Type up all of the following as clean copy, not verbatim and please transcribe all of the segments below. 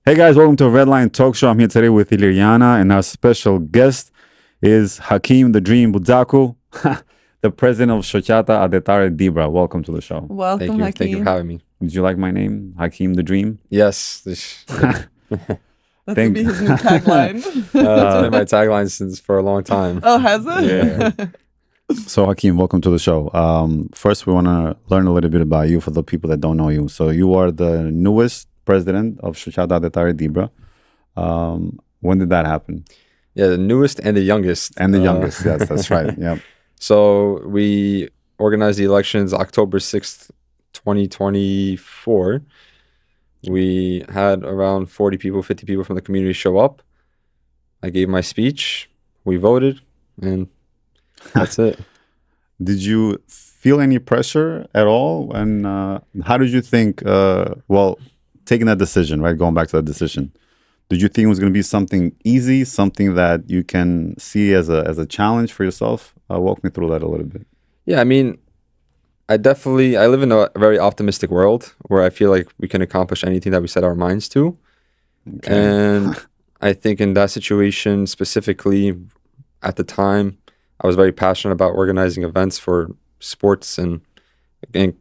Hey guys, welcome to Red Line Talk Show. I'm here today with Iliriana, and our special guest is Hakim the Dream Budzaku, the president of Shoqata Atdhetare Dibra. Welcome to the show. Welcome, Hakim. Thank you for having me. Did you like my name, Hakim the Dream? Yes. That would be his new tagline. It's been my tagline for a long time. Oh, has it? Yeah. So Hakim, welcome to the show. First, we want to learn a little bit about you for the people that don't know you. So you are the newest president of Shoqata Atdhetare Dibra. When did that happen? Yeah, the newest and the youngest. And the youngest, yes, that's right. Yep. So we organized the elections October 6th, 2024. We had around 40 people, 50 people from the community show up. I gave my speech. We voted, and that's it. Did you feel any pressure at all? And how did you think, taking that decision, right? Going back to that decision, did you think it was going to be something easy, something that you can see as a challenge for yourself? Walk me through that a little bit. Yeah, I mean, I live in a very optimistic world where I feel like we can accomplish anything that we set our minds to. Okay. And I think in that situation specifically, at the time, I was very passionate about organizing events for sports and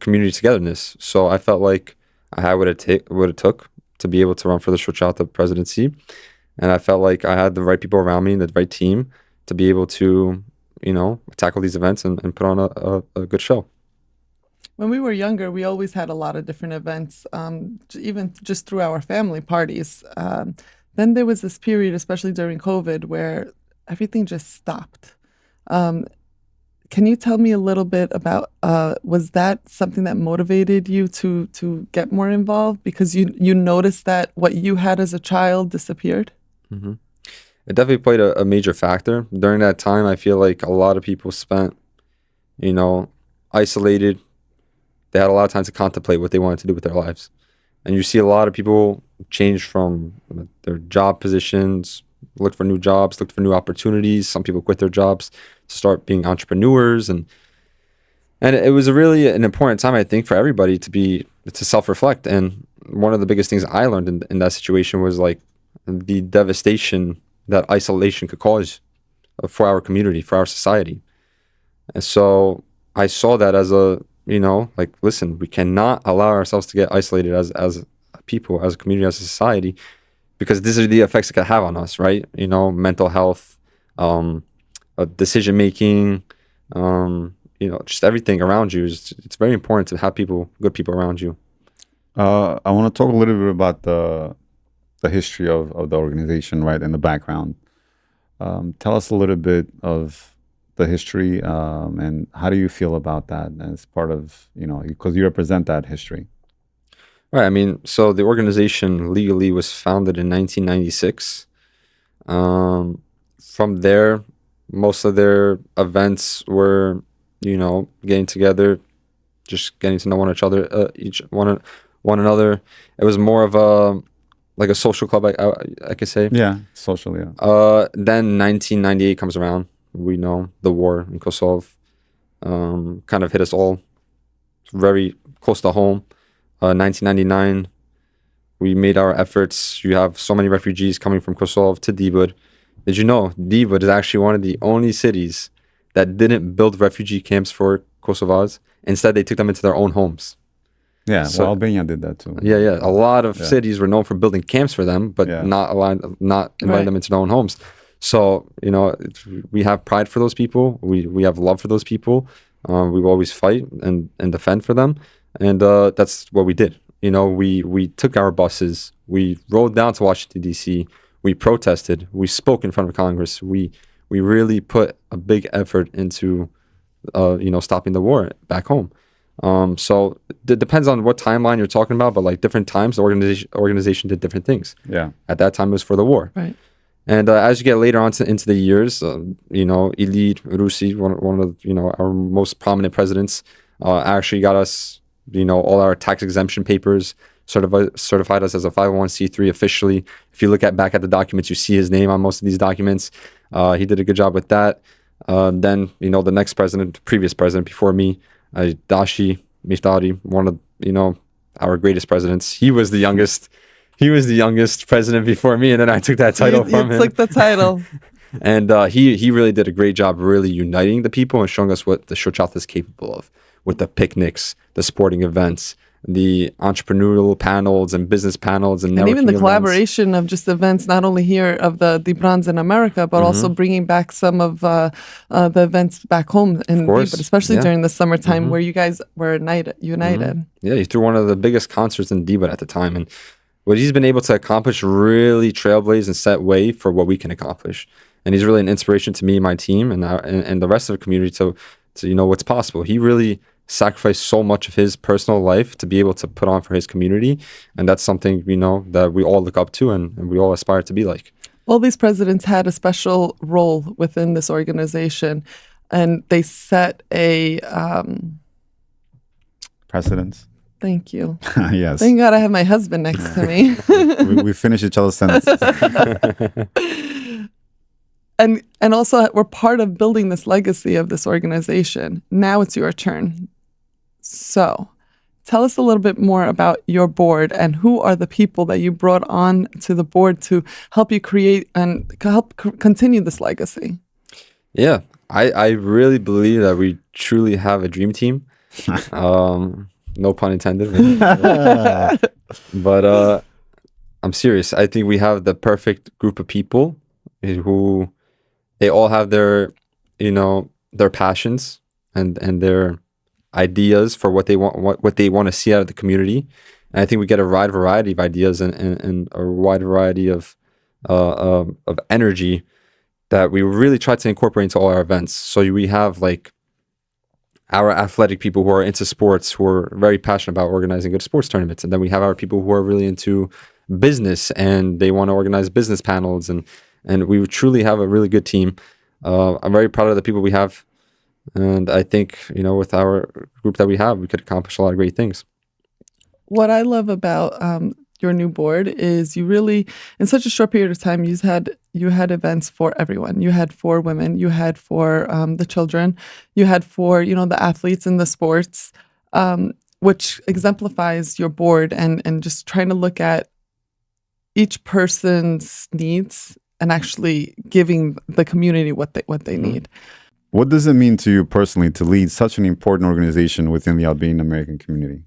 community togetherness. So I felt like I had what it took to be able to run for the Shoqata presidency. And I felt like I had the right people around me and the right team to be able to, tackle these events and put on a good show. When we were younger, we always had a lot of different events, even just through our family parties. Then there was this period, especially during COVID, where everything just stopped. Can you tell me a little bit about, was that something that motivated you to get more involved? Because you noticed that what you had as a child disappeared? Mm-hmm. It definitely played a major factor. During that time, I feel like a lot of people spent, isolated. They had a lot of time to contemplate what they wanted to do with their lives. And you see a lot of people change from their job positions, look for new jobs, look for new opportunities. Some people quit their jobs to start being entrepreneurs. And it was really an important time, I think, for everybody to self-reflect. And one of the biggest things I learned in that situation was like the devastation that isolation could cause for our community, for our society. And so I saw that as listen, we cannot allow ourselves to get isolated as people, as a community, as a society, because these are the effects it can have on us, right? Mental health, decision making, just everything around you. It's very important to have good people around you. I want to talk a little bit about the history of the organization, right, and the background. Tell us a little bit of the history, and how do you feel about that as part of, because you represent that history. Right. I mean, so the organization legally was founded in 1996. From there, most of their events were, getting together, just getting to know one another. It was more of a social club, I could say. Yeah, social, yeah. Then 1998 comes around. We know the war in Kosovo kind of hit us all very close to home. 1999, we made our efforts. You have so many refugees coming from Kosovo to Dibra. Did you know Dibra is actually one of the only cities that didn't build refugee camps for Kosovars? Instead, they took them into their own homes. Yeah, so, Albania did that too. Yeah. A lot of cities were known for building camps for them, but not inviting them into their own homes. So, we have pride for those people. We have love for those people. We will always fight and defend for them. And that's what we did. We took our buses. We rode down to Washington, D.C. We protested. We spoke in front of Congress. We really put a big effort into, stopping the war back home. So it depends on what timeline you're talking about, but like different times, the organization did different things. Yeah. At that time, it was for the war. Right. And as you get later on into the years, Ilir Rusi, one of our most prominent presidents, actually got us, all our tax exemption papers, certified us as a 501c3 officially. If you look back at the documents, you see his name on most of these documents. He did a good job with that. Then, the next president, previous president before me, Dashi Miftari, one of, our greatest presidents. He was the youngest. he was the youngest president before me, and then I took that title from him. You took the title. And he really did a great job really uniting the people and showing us what the Shoqata is capable of with the picnics, the sporting events, the entrepreneurial panels and business panels, and even the events. collaboration of just events, not only here of the Dibrans in America, but also bringing back some of the events back home in Dibra, especially during the summertime where you guys were united. Yeah, he threw one of the biggest concerts in Dibra at the time. And what he's been able to accomplish really trailblaze and set way for what we can accomplish. And he's really an inspiration to me, my team, and the rest of the community to what's possible. He really sacrificed so much of his personal life to be able to put on for his community, and that's something that we all look up to and we all aspire to be like. All these presidents had a special role within this organization, and they set a precedence. Thank you. Yes. Thank God I have my husband next to me. we finish each other's sentences. And also, we're part of building this legacy of this organization. Now it's your turn. So tell us a little bit more about your board and who are the people that you brought on to the board to help you create and help continue this legacy. Yeah, I really believe that we truly have a dream team. No pun intended. But I'm serious. I think we have the perfect group of people who they all have their passions and their ideas for what they want to see out of the community. And I think we get a wide variety of ideas and a wide variety of energy that we really try to incorporate into all our events. So we have like our athletic people who are into sports, who are very passionate about organizing good sports tournaments. And then we have our people who are really into business and they want to organize business panels. And we truly have a really good team. I'm very proud of the people we have. And I think, with our group that we have, we could accomplish a lot of great things. What I love about your new board is you really, in such a short period of time, you had events for everyone. You had for women, you had for the children, you had for, the athletes in the sports, which exemplifies your board and just trying to look at each person's needs and actually giving the community what they need. What does it mean to you personally to lead such an important organization within the Albanian-American community?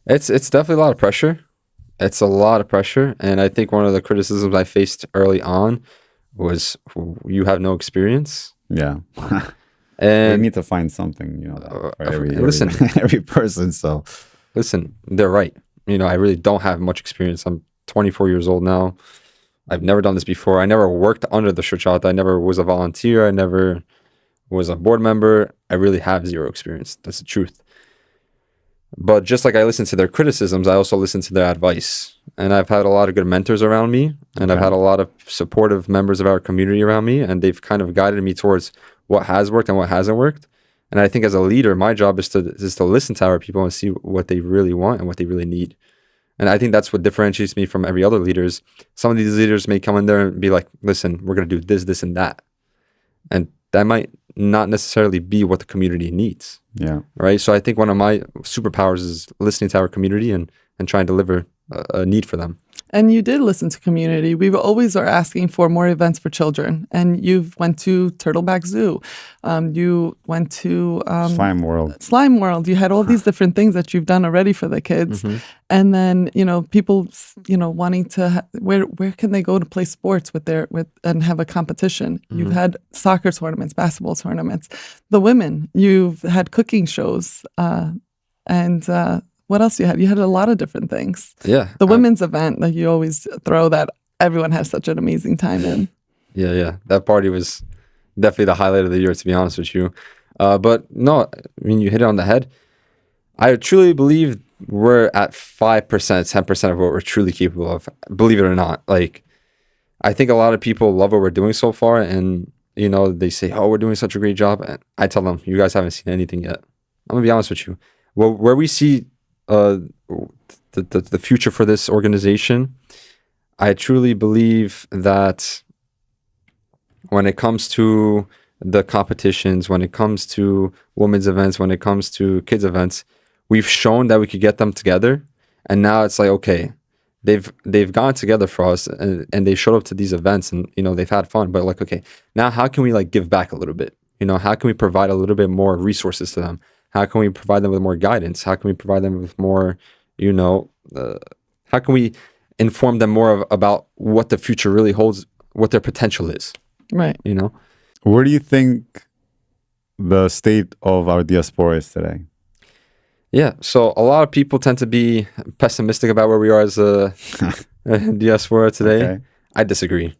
It's definitely a lot of pressure. It's a lot of pressure. And I think one of the criticisms I faced early on was you have no experience. Yeah. And we need to find something, listen, every person. So listen, they're right. I really don't have much experience. I'm 24 years old now. I've never done this before. I never worked under the Shoqata. I never was a volunteer. I never was a board member. I really have zero experience. That's the truth. But just like I listen to their criticisms, I also listen to their advice. And I've had a lot of good mentors around me. And I've had a lot of supportive members of our community around me. And they've kind of guided me towards what has worked and what hasn't worked. And I think as a leader, my job is to listen to our people and see what they really want and what they really need. And I think that's what differentiates me from every other leaders. Some of these leaders may come in there and be like, listen, we're going to do this, this, and that. And that might not necessarily be what the community needs. Yeah. Right. So I think one of my superpowers is listening to our community and trying to deliver a need for them. And you did listen to community. We always are asking for more events for children. And you've went to Turtleback Zoo. You went to Slime World. Slime World. You had all these different things that you've done already for the kids. Mm-hmm. And then, people, wanting to, where can they go to play sports and have a competition? Mm-hmm. You've had soccer tournaments, basketball tournaments. The women, you've had cooking shows, and what else you had? You had a lot of different things. Yeah. The women's event that you always throw that everyone has such an amazing time in. Yeah. That party was definitely the highlight of the year, to be honest with you. But no, you hit it on the head. I truly believe we're at 5%, 10% of what we're truly capable of. Believe it or not. Like, I think a lot of people love what we're doing so far. And, they say, oh, we're doing such a great job. And I tell them, you guys haven't seen anything yet. I'm going to be honest with you. Well, where we see the future for this organization, I truly believe that when it comes to the competitions, when it comes to women's events, when it comes to kids events, we've shown that we could get them together. And now it's like, okay, they've gone together for us, and they showed up to these events, and they've had fun. But like, okay, now how can we like give back a little bit? How can we provide a little bit more resources to them? How can we provide them with more guidance? How can we provide them with more, how can we inform them more about what the future really holds, what their potential is? Right. Where do you think the state of our diaspora is today? Yeah, so a lot of people tend to be pessimistic about where we are as a diaspora today. Okay. I disagree.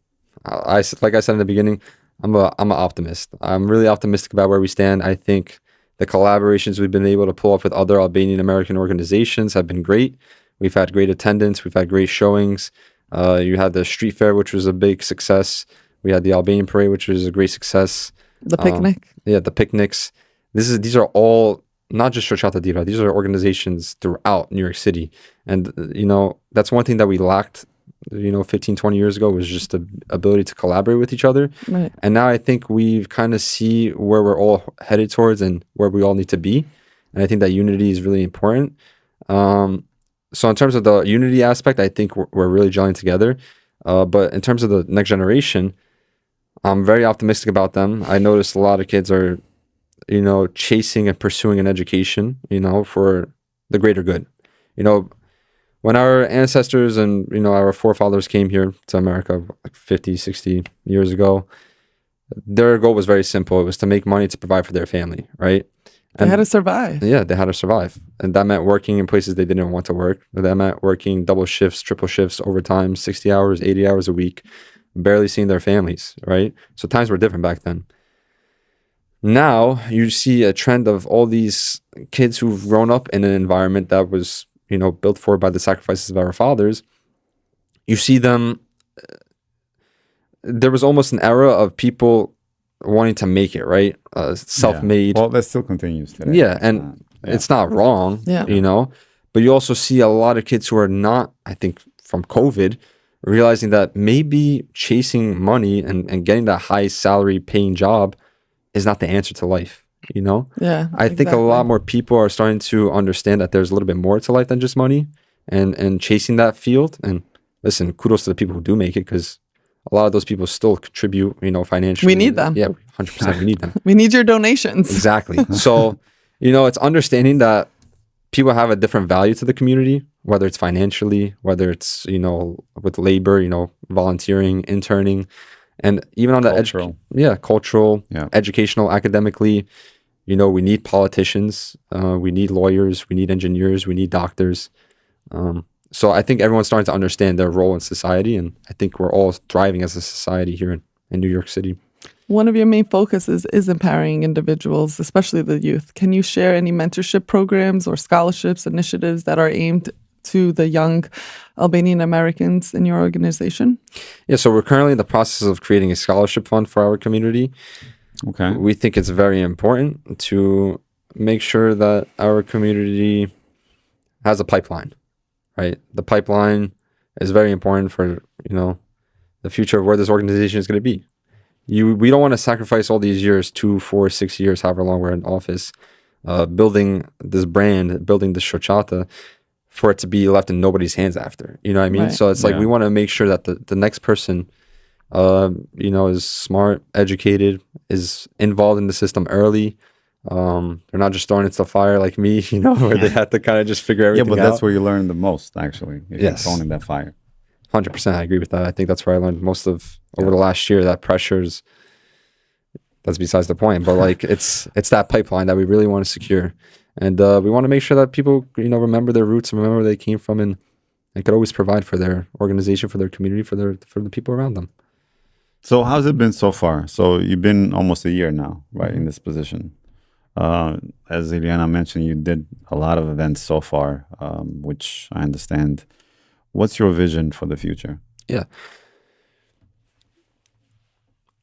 Like I said in the beginning, I'm an optimist. I'm really optimistic about where we stand. I think the collaborations we've been able to pull off with other Albanian-American organizations have been great. We've had great attendance. We've had great showings. You had the street fair, which was a big success. We had the Albanian parade, which was a great success. The picnic. Yeah, the picnics. These are all not just Shoqata Dibra. These are organizations throughout New York City. And, that's one thing that we lacked, 15, 20 years ago, was just the ability to collaborate with each other. Right. And now I think we've kind of see where we're all headed towards and where we all need to be. And I think that unity is really important. So in terms of the unity aspect, I think we're really gelling together. But in terms of the next generation, I'm very optimistic about them. I noticed a lot of kids are, chasing and pursuing an education, for the greater good. When our ancestors and, our forefathers came here to America like 50, 60 years ago, their goal was very simple. It was to make money to provide for their family, right? They had to survive. Yeah, they had to survive. And that meant working in places they didn't want to work. That meant working double shifts, triple shifts, overtime, 60 hours, 80 hours a week, barely seeing their families, right? So times were different back then. Now you see a trend of all these kids who've grown up in an environment that was, built for by the sacrifices of our fathers. You see them, there was almost an era of people wanting to make it, right? Self-made. Yeah. Well, that still continues today. Yeah, and it's not wrong, Yeah. But you also see a lot of kids who are not, I think, from COVID, realizing that maybe chasing money and getting that high salary paying job is not the answer to life, Yeah. I think a lot more people are starting to understand that there's a little bit more to life than just money and chasing that field. And listen, kudos to the people who do make it, because a lot of those people still contribute, financially. We need them. Yeah, 100% we need them. We need your donations. Exactly. So, it's understanding that people have a different value to the community, whether it's financially, whether it's, with labor, volunteering, interning, and even on the cultural, educational, academically, we need politicians, we need lawyers, we need engineers, we need doctors. So I think everyone's starting to understand their role in society, and I think we're all thriving as a society here in New York City. One of your main focuses is empowering individuals, especially the youth. Can you share any mentorship programs or scholarships, initiatives that are aimed to the young Albanian Americans in your organization? Yeah, so we're currently in the process of creating a scholarship fund for our community. Okay. We think it's very important to make sure that our community has a pipeline, right? The pipeline is very important for, the future of where this organization is going to be. We don't want to sacrifice all these years, 2, 4, 6 years, however long we're in office, building this brand, building this Shoqata, for it to be left in nobody's hands after. You know what I mean? Right. So it's like we want to make sure that the next person, is smart, educated, is involved in the system early. They're not just thrown into the fire like me, where they have to kind of just figure everything out. Yeah, but that's where you learn the most, actually. If Yes. you're thrown in that fire. 100%, I agree with that. I think that's where I learned most of over the last year. That that's besides the point. But like it's that pipeline that we really want to secure, and we want to make sure that people remember their roots and remember where they came from, and could always provide for their organization, for their community, for the people around them. So how's it been so far? So you've been almost a year now, right, in this position. As Ileana mentioned, you did a lot of events so far, which I understand. What's your vision for the future? Yeah.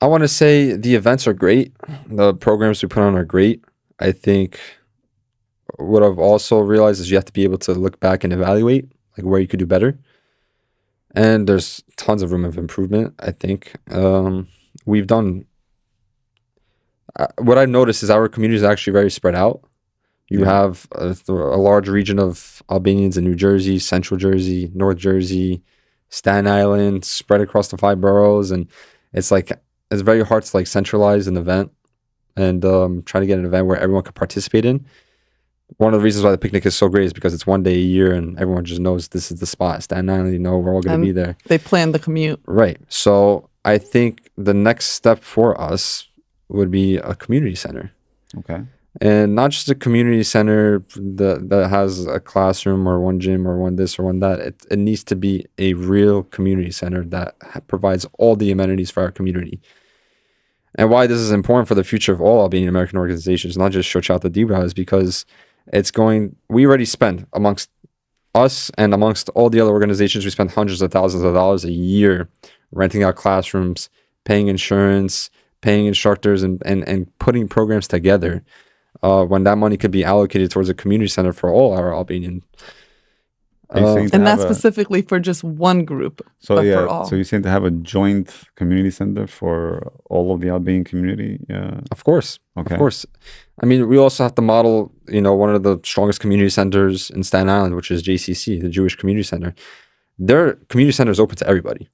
I want to say the events are great. The programs we put on are great. I think what I've also realized is you have to be able to look back and evaluate like where you could do better. And there's tons of room of improvement, I think. We've done... what I've noticed is our community is actually very spread out. You have a large region of Albanians in New Jersey, Central Jersey, North Jersey, Staten Island, spread across the 5 boroughs, and it's like it's very hard to like centralize an event and try to get an event where everyone can participate in. One of the reasons why the picnic is so great is because it's one day a year and everyone just knows this is the spot. Staten Island, you know, we're all going to be there. They plan the commute. Right. So I think the next step for us would be a community center. Okay. And not just a community center that has a classroom or one gym or one this or one that. It needs to be a real community center that provides all the amenities for our community. And why this is important for the future of all Albanian-American organizations, not just Shoqata Dibra, is because we already spend amongst us and amongst all the other organizations, we spend hundreds of thousands of dollars a year renting out classrooms, paying insurance, paying instructors, and putting programs together. When that money could be allocated towards a community center for all our Albanian. And that's specifically for just one group. So but yeah, for all. so you seem to have a joint community center for all of the Albanian community. Yeah, of course, okay. Of course. I mean, we also have to model, you know, one of the strongest community centers in Staten Island, which is JCC, the Jewish Community Center. Their community center is open to everybody.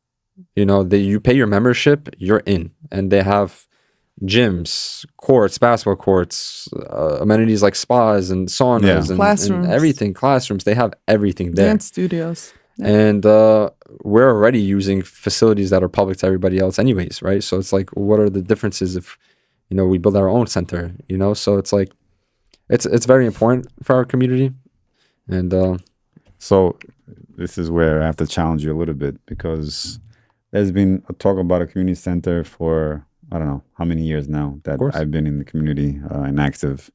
You know, you pay your membership, you're in, and they have gyms, courts, basketball courts, amenities like spas and saunas and everything, classrooms. They have everything there. Dance studios. Yeah. And we're already using facilities that are public to everybody else anyways, right? So it's like, what are the differences if, you know, we build our own center, you know? So it's like, it's very important for our community. And so this is where I have to challenge you a little bit, because there's been a talk about a community center for I don't know how many years now that I've been in the community and active,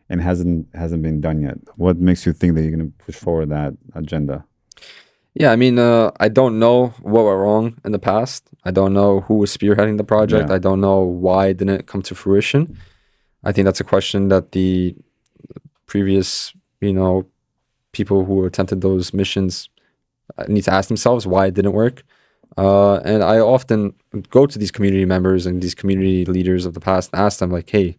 and hasn't been done yet. What makes you think that you're going to push forward that agenda? Yeah, I mean, I don't know what went wrong in the past. I don't know who was spearheading the project. I don't know why it didn't come to fruition. I think that's a question that the previous, you know, people who attempted those missions need to ask themselves why it didn't work. And I often go to these community members and these community leaders of the past and ask them, like, hey,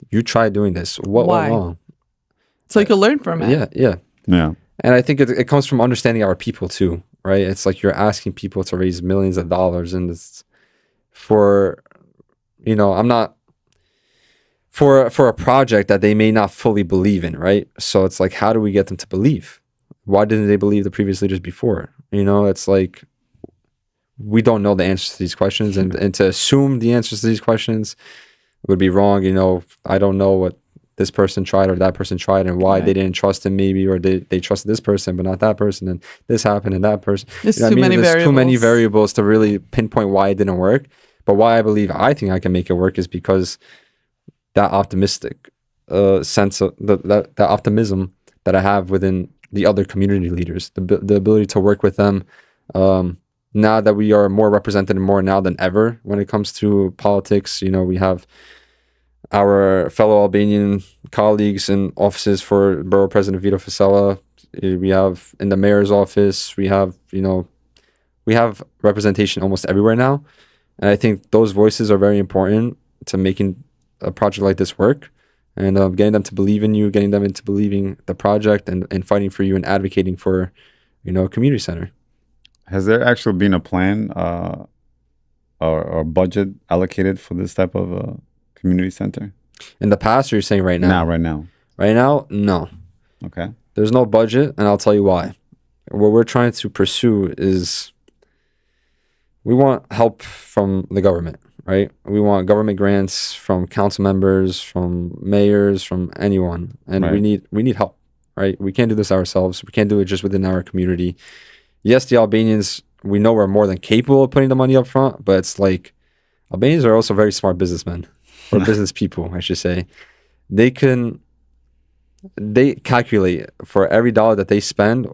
you tried doing this. What went wrong? So you can learn from it. Yeah. And I think it comes from understanding our people too, right? It's like you're asking people to raise millions of dollars, and it's for, you know, I'm not for a project that they may not fully believe in, right? So it's like, how do we get them to believe? Why didn't they believe the previous leaders before? You know, it's like, we don't know the answers to these questions, and to assume the answers to these questions would be wrong. You know, I don't know what this person tried or that person tried and why they didn't trust him maybe, or they trusted this person but not that person, and this happened and that person. There's too many variables to really pinpoint why it didn't work. But why I think I can make it work is because that optimistic sense of that optimism that I have within the other community leaders, the ability to work with them. Now that we are more represented more now than ever when it comes to politics, you know, we have our fellow Albanian colleagues in offices for Borough President Vito Fasella. We have in the mayor's office, we have representation almost everywhere now. And I think those voices are very important to making a project like this work, and getting them to believe in you, getting them into believing the project, and fighting for you and advocating for, you know, a community center. Has there actually been a plan or budget allocated for this type of community center? In the past, or you're saying right now? Right now. Right now, no. Okay. There's no budget, and I'll tell you why. What we're trying to pursue is we want help from the government, right? We want government grants from council members, from mayors, from anyone. And we need help, right? We can't do this ourselves. We can't do it just within our community. Yes, the Albanians, we know we're more than capable of putting the money up front, but it's like Albanians are also very smart businessmen, or business people, I should say. They calculate for every dollar that they spend,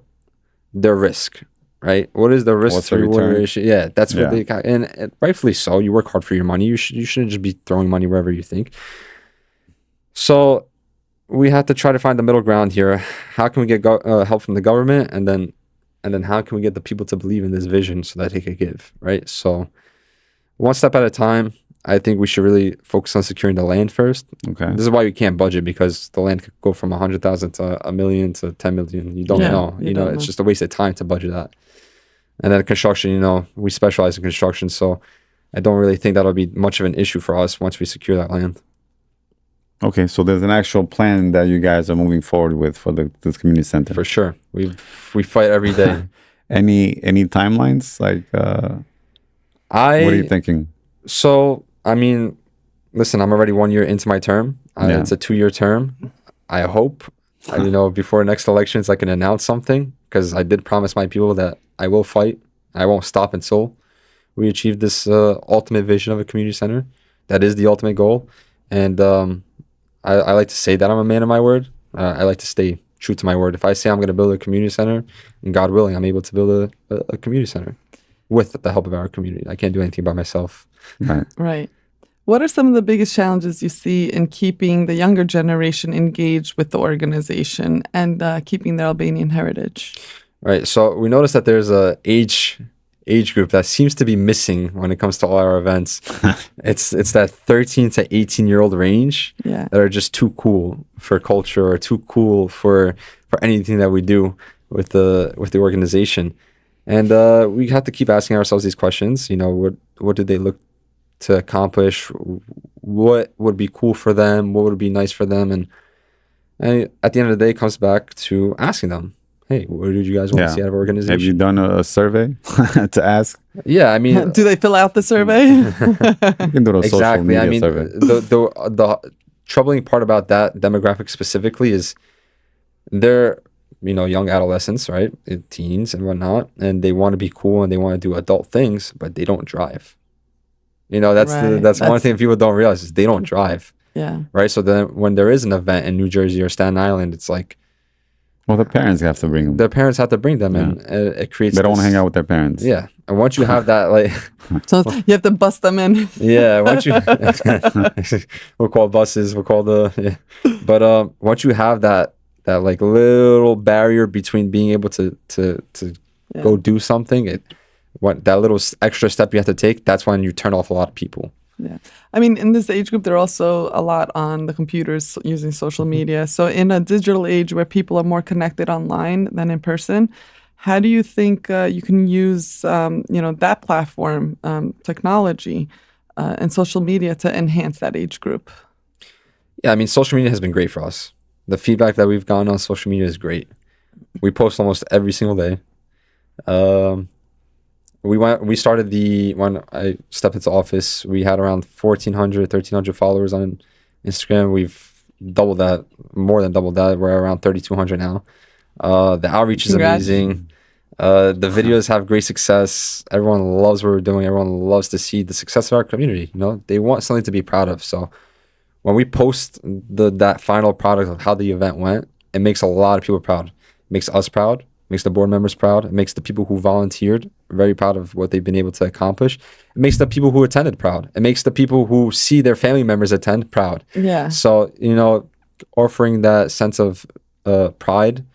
their risk, right? What is the risk to reward ratio? Yeah, that's what they and rightfully so. You work hard for your money. You shouldn't just be throwing money wherever you think. So we have to try to find the middle ground here. How can we get help from the government, and then how can we get the people to believe in this vision so that they could give, right? So one step at a time. I think we should really focus on securing the land first. Okay. This is why we can't budget, because the land could go from 100,000 to a million to 10 million. You don't know. you You know, don't it's know. just a waste of time to budget that. And then construction, you know, we specialize in construction, so I don't really think that'll be much of an issue for us once we secure that land. Okay, so there's an actual plan that you guys are moving forward with for this community center. For sure. We fight every day. Any timelines? Like, what are you thinking? So, I mean, listen, I'm already 1 year into my term. Yeah. It's a 2-year term. I hope, you know, before next elections, I can announce something, because I did promise my people that I will fight. I won't stop until we achieve this ultimate vision of a community center. That is the ultimate goal. And I like to say that I'm a man of my word. I like to stay true to my word. If I say I'm going to build a community center, and God willing, I'm able to build a community center with the help of our community. I can't do anything by myself. Right. Right. What are some of the biggest challenges you see in keeping the younger generation engaged with the organization and keeping their Albanian heritage? Right. So we noticed that there's a age group that seems to be missing when it comes to all our events. It's that 13 to 18-year-old range Yeah. that are just too cool for culture, or too cool for anything that we do with the organization. And we have to keep asking ourselves these questions. You know, what did they look to accomplish? What would be cool for them? What would be nice for them? And at the end of the day, it comes back to asking them, hey, what did you guys want to see out of our organization? Have you done a survey to ask? Yeah, I mean, Do they fill out the survey? You can do a social exactly. media I mean, survey. the troubling part about that demographic specifically is they're, you know, young adolescents, right? Teens and whatnot, and they want to be cool and they want to do adult things, but they don't drive. You know, that's Right. that's one That's- thing people don't realize is they don't drive, Yeah. right? So then when there is an event in New Jersey or Staten Island, it's like Well, the parents have to bring them. their parents have to bring them, and it creates. They don't want to this- hang out with their parents. Yeah, and once you have that, like, So you have to bust them in. yeah, once you, we'll call buses, we'll call yeah. But once you have that like little barrier between being able to Yeah. go do something, that little extra step you have to take, that's when you turn off a lot of people. Yeah. I mean, in this age group, they're also a lot on the computers using social media. So in a digital age where people are more connected online than in person, how do you think you can use, that platform, technology, and social media to enhance that age group? Yeah, I mean, social media has been great for us. The feedback that we've gotten on social media is great. We post almost every single day. We started when I stepped into office, we had around 1,300 followers on Instagram. We've doubled that, more than doubled that. We're around 3,200 now. The outreach is Congrats. amazing. The videos have great success. Everyone loves what we're doing. Everyone loves to see the success of our community. You know, they want something to be proud of. So when we post that final product of how the event went, it makes a lot of people proud. It makes us proud. Makes the board members proud. It makes the people who volunteered very proud of what they've been able to accomplish. It makes the people who attended proud. It makes the people who see their family members attend proud. Yeah. So, you know, offering that sense of pride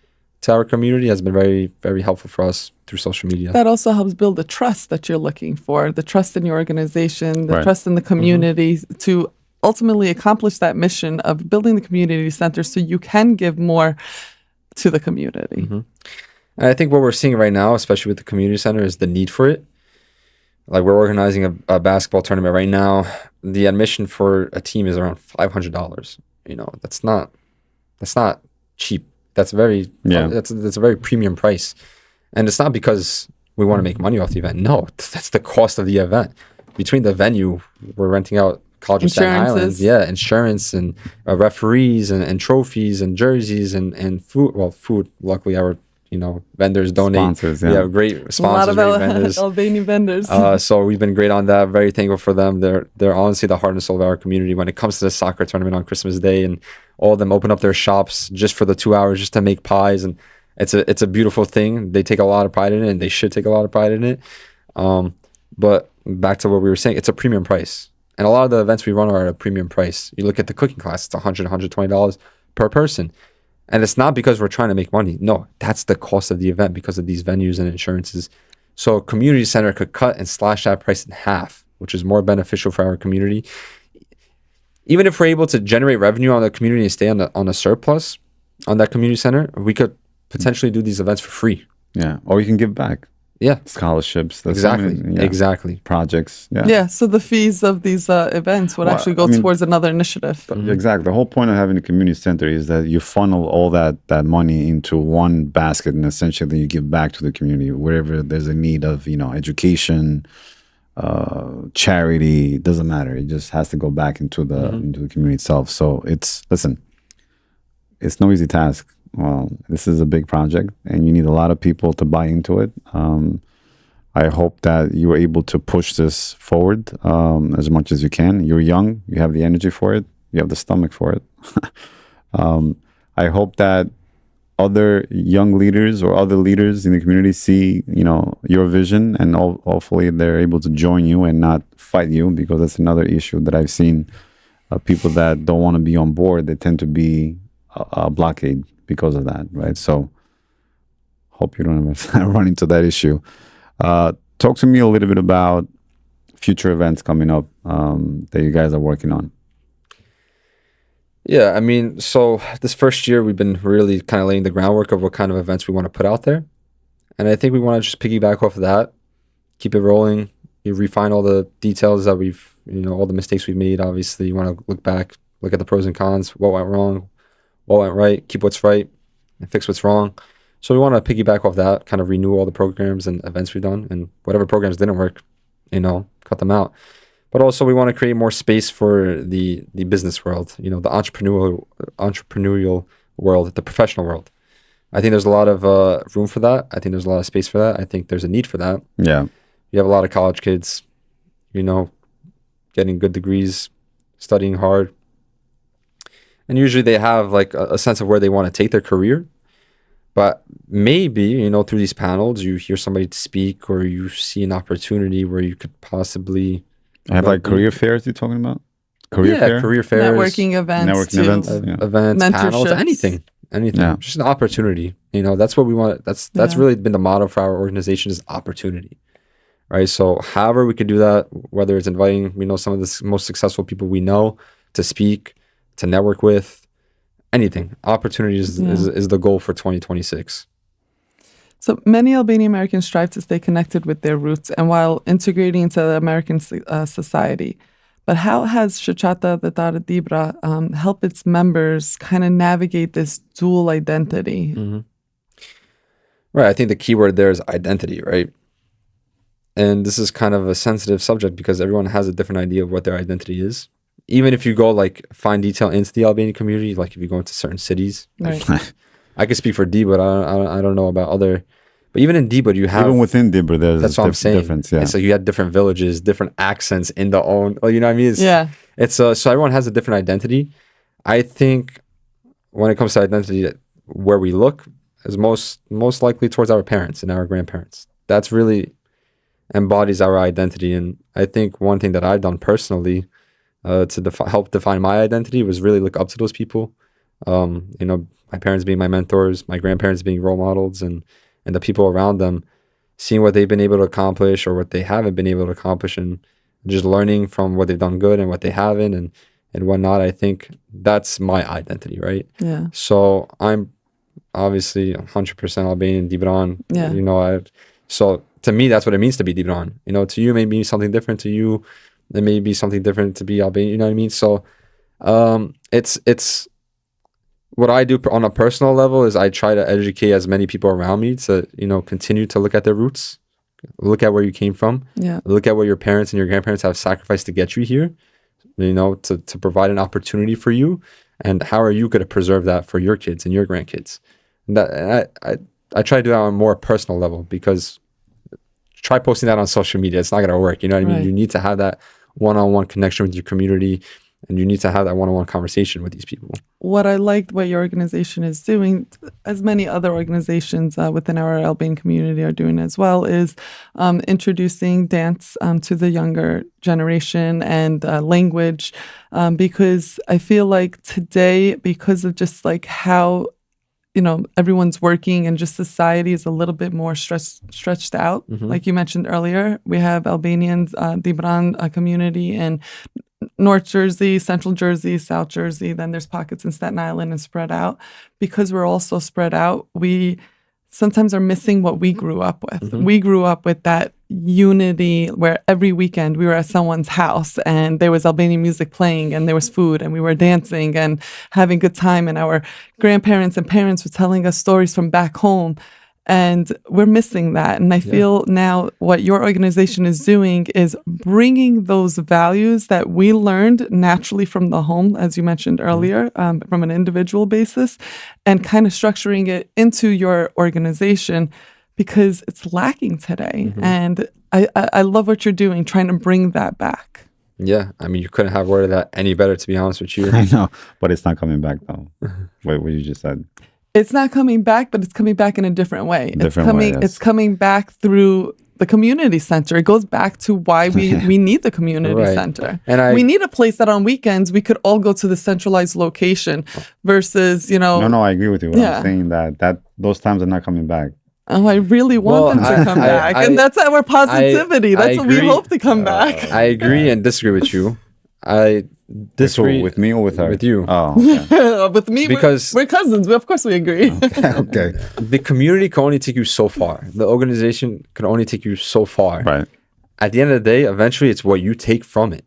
to our community has been very, very helpful for us through social media. That also helps build the trust that you're looking for, the trust in your organization, the Right. trust in the community to ultimately accomplish that mission of building the community center so you can give more to the community. Mm-hmm. And I think what we're seeing right now, especially with the community center, is the need for it. Like, we're organizing a basketball tournament right now. The admission for a team is around $500. You know, that's not cheap. That's very that's a very premium price. And it's not because we want to make money off the event. No, that's the cost of the event. Between the venue, we're renting out College of Staten Island. Insurances. Yeah, insurance and referees and trophies and jerseys and food. Well, food, luckily our vendors donate. Sponsors, yeah. Great A lot sponsors, of great vendors. Albanian vendors. So we've been great on that. Very thankful for them. They're honestly the heart and soul of our community when it comes to the soccer tournament on Christmas Day, and all of them open up their shops just for the 2 hours just to make pies, and it's a beautiful thing. They take a lot of pride in it, and they should take a lot of pride in it. But back to what we were saying, it's a premium price, and a lot of the events we run are at a premium price. You look at the cooking class; it's $120 per person. And it's not because we're trying to make money. No, that's the cost of the event because of these venues and insurances. So a community center could cut and slash that price in half which is more beneficial for our community. Even if we're able to generate revenue on the community and stay on a surplus on that community center, we could potentially do these events for free. Yeah, or you can give back. Yeah, Scholarships. Exactly. Projects. Yeah. Yeah. So the fees of these events would actually go towards another initiative. Exactly. The whole point of having a community center is that you funnel all that money into one basket, and essentially you give back to the community wherever there's a need of, education, charity. It doesn't matter. It just has to go back into the community itself. So it's no easy task. Well, this is a big project, and you need a lot of people to buy into it. I hope that you were able to push this forward as much as you can. You're young. You have the energy for it. You have the stomach for it. I hope that other young leaders or other leaders in the community see, your vision, and hopefully they're able to join you and not fight you, because that's another issue that I've seen. People that don't want to be on board, they tend to be a blockade because of that, right? So hope you don't run into that issue. Talk to me a little bit about future events coming up that you guys are working on. Yeah, I mean, so this first year we've been really kind of laying the groundwork of what kind of events we want to put out there. And I think we want to just piggyback off of that, keep it rolling. You refine all the details that we've, all the mistakes we've made. Obviously, you want to look back, look at the pros and cons, what went wrong, what went right, keep what's right, and fix what's wrong. So we want to piggyback off that, kind of renew all the programs and events we've done, and whatever programs didn't work, cut them out. But also we want to create more space for the business world, the entrepreneurial world, the professional world. I think there's a lot of room for that. I think there's a lot of space for that. I think there's a need for that. Yeah. You have a lot of college kids, getting good degrees, studying hard. And usually they have like a sense of where they want to take their career. But maybe, through these panels, you hear somebody speak, or you see an opportunity where you could possibly have like career fairs you're talking about? Career fairs. Networking events. Events, panels, anything. Yeah. Just an opportunity. That's what we want. That's really been the motto for our organization, is opportunity. Right? So however we could do that, whether it's inviting, some of the most successful people we know to speak, to network with, anything. Opportunity is the goal for 2026. So many Albanian-Americans strive to stay connected with their roots and while integrating into the American society. But how has Shoqata Atdhetare Dibra helped its members kind of navigate this dual identity? Mm-hmm. Right. I think the key word there is identity, right? And this is kind of a sensitive subject because everyone has a different idea of what their identity is. Even if you go find detail into the Albanian community, like if you go into certain cities, right. I could speak for Dibra, I don't know about other, but even in Dibra you have, even within Dibra there's that's what I'm saying. Difference. Yeah. It's like you had different villages, different accents in the own. You know what I mean? It's so everyone has a different identity. I think when it comes to identity, where we look is most likely towards our parents and our grandparents. That's really embodies our identity. And I think one thing that I've done personally to help define my identity was really look up to those people. My parents being my mentors, my grandparents being role models, and the people around them, seeing what they've been able to accomplish or what they haven't been able to accomplish, and just learning from what they've done good and what they haven't and whatnot. I think that's my identity, right? Yeah. So I'm obviously 100% Albanian, Dibran. Yeah. So to me, that's what it means to be Dibran. To you, it may be something different. To you, it may be something different to be Albanian. You know what I mean? So it's what I do on a personal level is I try to educate as many people around me to, continue to look at their roots, look at where you came from, look at what your parents and your grandparents have sacrificed to get you here, to provide an opportunity for you, and how are you going to preserve that for your kids and your grandkids. And I try to do that on a more personal level, because try posting that on social media, it's not going to work. You know what I mean? Right. You need to have that one-on-one connection with your community, and you need to have that one-on-one conversation with these people. What I liked what your organization is doing, as many other organizations within our Albanian community are doing as well, is introducing dance to the younger generation and language, because I feel like today, because of just how everyone's working and just society is a little bit more stretched out. Like you mentioned earlier, we have Albanians, Dibran community in North Jersey, Central Jersey, South Jersey. Then there's pockets in Staten Island and spread out. Because we're all so spread out, we sometimes are missing what we grew up with. We grew up with that unity where every weekend we were at someone's house and there was Albanian music playing and there was food and we were dancing and having a good time, and our grandparents and parents were telling us stories from back home. And we're missing that. And I feel now what your organization is doing is bringing those values that we learned naturally from the home, as you mentioned earlier, from an individual basis, and kind of structuring it into your organization because it's lacking today. And I love what you're doing, trying to bring that back. Yeah, I mean, you couldn't have worded that any better, to be honest with you. I know, but it's not coming back though. What you just said. It's not coming back, but it's coming back in a different way. It's coming back through the community center. It goes back to why we need the community center. And we need a place that on weekends we could all go to the centralized location versus, No, I agree with you. I'm saying that those times are not coming back. Oh, I really want them to come back. And that's our positivity. That's what we hope to come back. I agree and disagree with you. I disagree with me or with her? With you. Oh, okay. With me, because we're cousins. Of course, we agree. Okay. The community can only take you so far. The organization can only take you so far. Right. At the end of the day, eventually, it's what you take from it.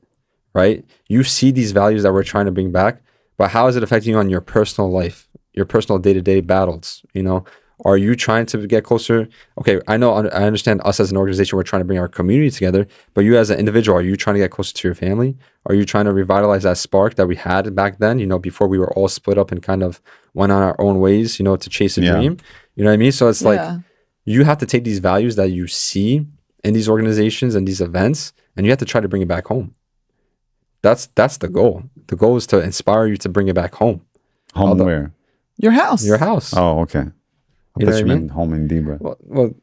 Right. You see these values that we're trying to bring back, but how is it affecting you on your personal life, your personal day-to-day battles? Are you trying to get closer? Okay, I understand us as an organization, we're trying to bring our community together, but you as an individual, are you trying to get closer to your family? Are you trying to revitalize that spark that we had back then, before we were all split up and kind of went on our own ways, to chase a dream? You know what I mean? So it's like, you have to take these values that you see in these organizations and these events, and you have to try to bring it back home. That's the goal. The goal is to inspire you to bring it back home. Home where? Your house. Your house. Oh, okay. You know what I mean? Home in Dibra. Well,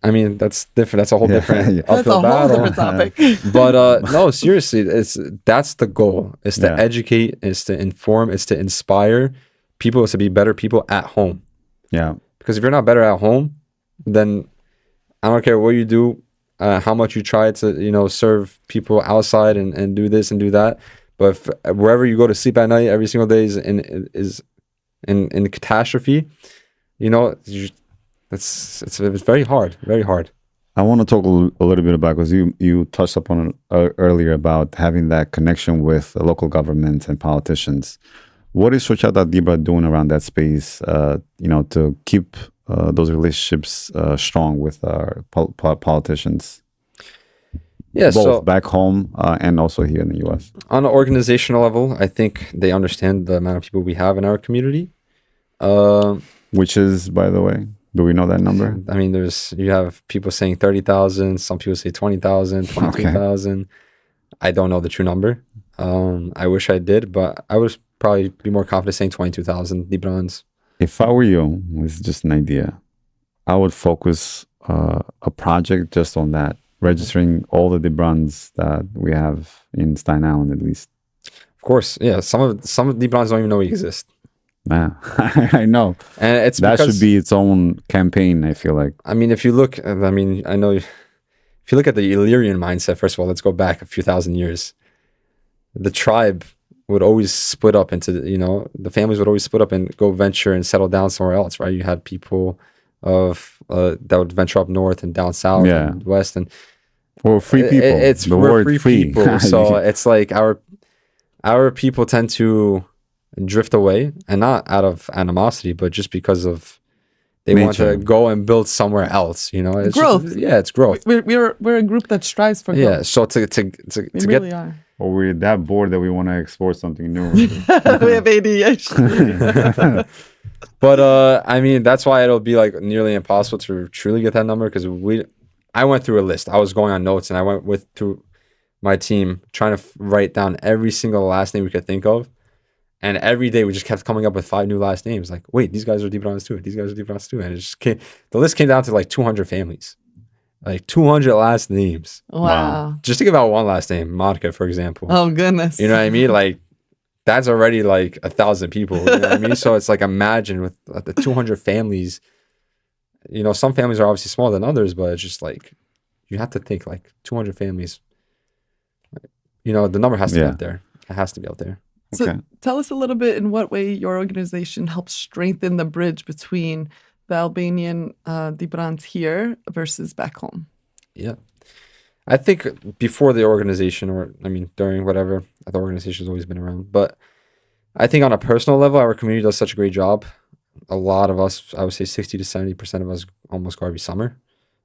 I mean, that's different. That's a whole different That's a whole different topic. But no, seriously, that's the goal. It's to educate, it's to inform, it's to inspire people to be better people at home. Yeah. Because if you're not better at home, then I don't care what you do, how much you try to, serve people outside and do this and do that. But if wherever you go to sleep at night every single day is in catastrophe, it's very hard, very hard. I want to talk a little bit about, because you touched upon it earlier about having that connection with local governments and politicians. What is Shoqata Dibra doing around that space, to keep those relationships strong with our politicians? Yeah, both back home and also here in the U.S. On an organizational level, I think they understand the amount of people we have in our community. Which is, by the way, do we know that number? I mean, you have people saying 30,000. Some people say 20,000, 22,000. Okay. I don't know the true number. I wish I did, but I would probably be more confident saying 22,000 Dibrans. If I were you, it's just an idea, I would focus a project just on that, registering all the Dibrans that we have in Staten Island, at least. Of course, yeah. Some of Dibrans don't even know we exist. Nah, I know. And that should be its own campaign, I feel like. I mean, if you look, I know, if you look at the Illyrian mindset, first of all, let's go back a few thousand years. The tribe would always split up into, the families would always split up and go venture and settle down somewhere else, right? You had people that would venture up north and down south and west. Or free people. We're free people. So it's like our people tend to drift away, and not out of animosity, but just because of they want to go and build somewhere else. It's growth. It's growth. We're a group that strives for growth. Yeah. So to really are. Or we're that bored that we want to explore something new. We have ADHD. But I mean, that's why it'll be like nearly impossible to truly get that number, because I went through a list. I was going on notes, and I went through my team trying to write down every single last name we could think of. And every day we just kept coming up with 5 new last names. Like, wait, these guys are Dibrans too. These guys are Dibrans too. And it just the list came down to like 200 families. Like 200 last names. Wow. Just think about one last name, Monica, for example. Oh, goodness. You know what I mean? Like, that's already like 1,000 people. You know what I mean? So it's like, imagine with the 200 families. You know, some families are obviously smaller than others, but it's just like, you have to think like 200 families. You know, the number has to be out there. It has to be out there. So tell us a little bit in what way your organization helps strengthen the bridge between the Albanian Dibrans here versus back home. Yeah. I think before the organization, or I mean, during whatever, the organization has always been around. But I think on a personal level, our community does such a great job. A lot of us, I would say 60 to 70% of us almost go every summer.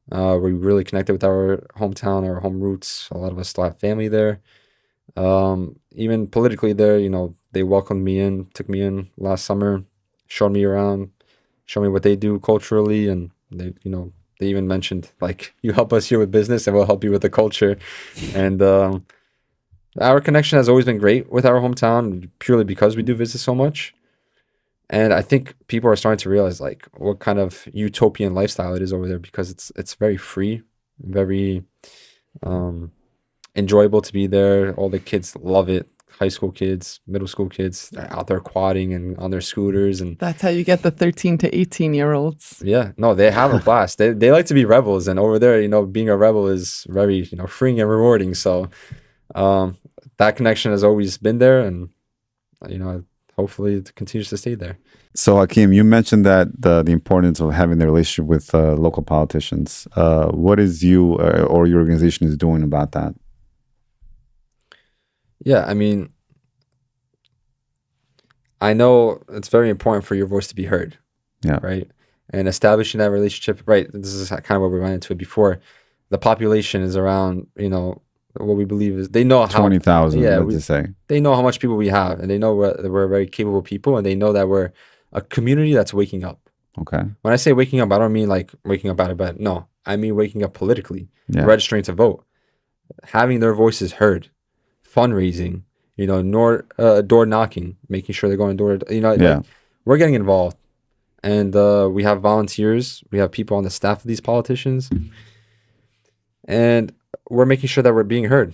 We really connected with our hometown, our home roots. A lot of us still have family there. Even politically there, you know, they welcomed me in, took me in last summer, showed me around, showed me what they do culturally. And they, you know, they even mentioned like, you help us here with business and we'll help you with the culture. And our connection has always been great with our hometown, purely because we do visit so much. And I think people are starting to realize like what kind of utopian lifestyle it is over there, because it's very free, very enjoyable to be there. All the kids love it. High school kids, middle school kids, they're out there quadding and on their scooters, and that's how you get the 13 to 18-year-olds. Yeah, no, they have a blast. They like to be rebels, and over there, you know, being a rebel is very, you know, freeing and rewarding. So that connection has always been there, and you know, hopefully it continues to stay there. So Hakim, you mentioned that the importance of having the relationship with local politicians. What is you or your organization is doing about that? Yeah, I mean, I know it's very important for your voice to be heard. Yeah. Right. And establishing that relationship, right? This is kind of what we ran into it before. The population is around, you know, what we believe is they know how 20,000. Yeah, let's say they know how much people we have, and they know we're very capable people, and they know that we're a community that's waking up. Okay. When I say waking up, I don't mean like waking up out of bed. No, I mean waking up politically, registering to vote, having their voices heard. Fundraising, you know, door knocking, making sure they're going door to, you know, like, we're getting involved, and we have volunteers, we have people on the staff of these politicians, and we're making sure that we're being heard.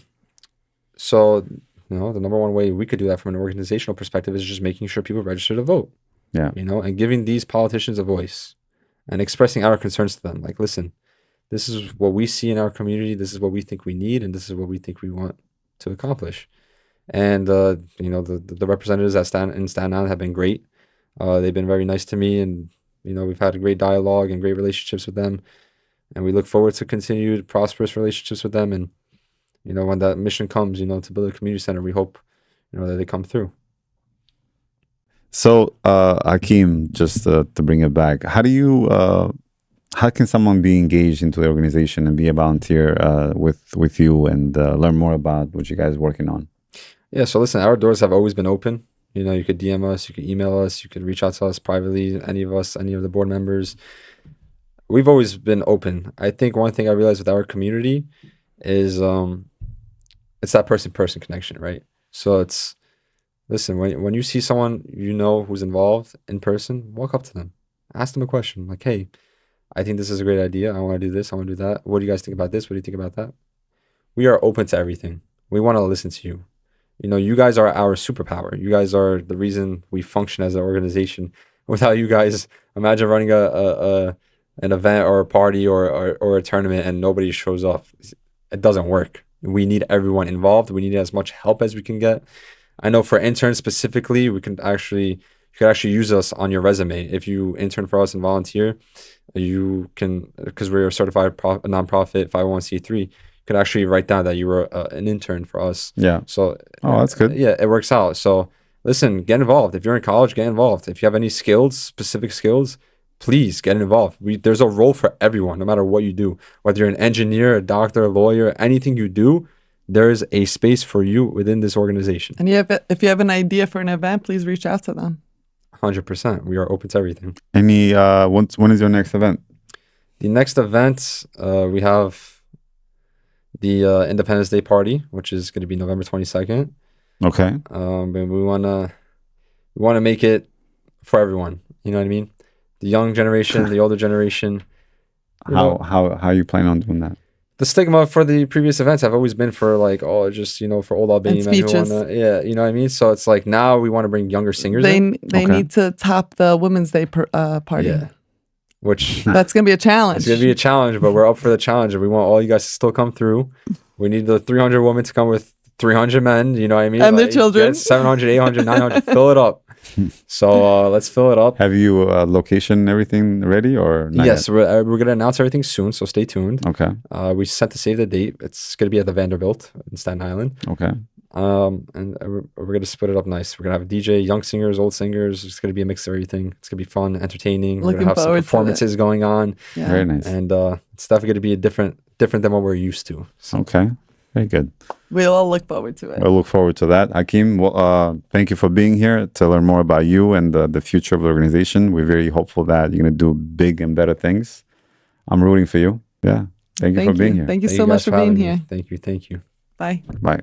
So, you know, the number one way we could do that from an organizational perspective is just making sure people register to vote. Yeah, you know, and giving these politicians a voice and expressing our concerns to them. Like, listen, this is what we see in our community. This is what we think we need, and this is what we think we want to accomplish. And you know, the representatives in Staten Island have been great. They've been very nice to me, and you know, we've had a great dialogue and great relationships with them, and we look forward to continued prosperous relationships with them. And you know, when that mission comes, you know, to build a community center, we hope, you know, that they come through. So Hakim, just to bring it back, how can someone be engaged into the organization and be a volunteer with you and learn more about what you guys are working on? Yeah, so listen, our doors have always been open. You know, you could DM us, you could email us, you could reach out to us privately, any of us, any of the board members. We've always been open. I think one thing I realized with our community is it's that person-person connection, right? So it's, listen, when you see someone you know who's involved in person, walk up to them, ask them a question like, hey, I think this is a great idea. I want to do this. I want to do that. What do you guys think about this? What do you think about that? We are open to everything. We want to listen to you. You know, you guys are our superpower. You guys are the reason we function as an organization. Without you guys, imagine running an event or a party or a tournament and nobody shows up. It doesn't work. We need everyone involved. We need as much help as we can get. I know for interns specifically, you could actually use us on your resume. If you intern for us and volunteer, you can, because we're a certified nonprofit 501c3, you could actually write down that you were an intern for us. Yeah. So, that's good. Yeah, it works out. So listen, get involved. If you're in college, get involved. If you have any specific skills, please get involved. There's a role for everyone, no matter what you do. Whether you're an engineer, a doctor, a lawyer, anything you do, there's a space for you within this organization. And if you have an idea for an event, please reach out to them. 100%. We are open to everything. Any when is your next event? The next event, we have the Independence Day party, which is going to be November 22nd. Okay. And we wanna make it for everyone. You know what I mean? The young generation, the older generation. How are you planning on doing that? the stigma for the previous events have always been for like, oh, just, you know, for old Albanian men who speeches. wanna, yeah, you know what I mean? So it's like now we want to bring younger singers in. They Okay. need to top the Women's Day party. Yeah. Which That's gonna be a challenge. it's gonna be a challenge, but we're up for the challenge. And we want all you guys to still come through. We need the 300 women to come with 300 men, you know what I mean? And their children. Get 700, 800, 900, fill it up. So let's fill it up. Have you location and everything ready or not Yes, yet? we're gonna announce everything soon, so stay tuned. Okay. We set to save the date. It's gonna be at the Vanderbilt in Staten Island. Okay. And we're gonna split it up nice. We're gonna have a DJ, young singers, old singers. It's gonna be a mix of everything. It's gonna be fun, entertaining. We're Looking gonna have some forward to it. performances going on, Yeah. Very nice. and it's definitely gonna be different than what we're used to. So Okay. Very good. We'll all look forward to it. I look forward to that. Hakim, well, thank you for being here to learn more about you and the future of the organization. We're very hopeful that you're going to do big and better things. I'm rooting for you. Yeah. Thank you for being here. Thank you thank so you much guys for being having me. here. Thank you. Bye. Bye.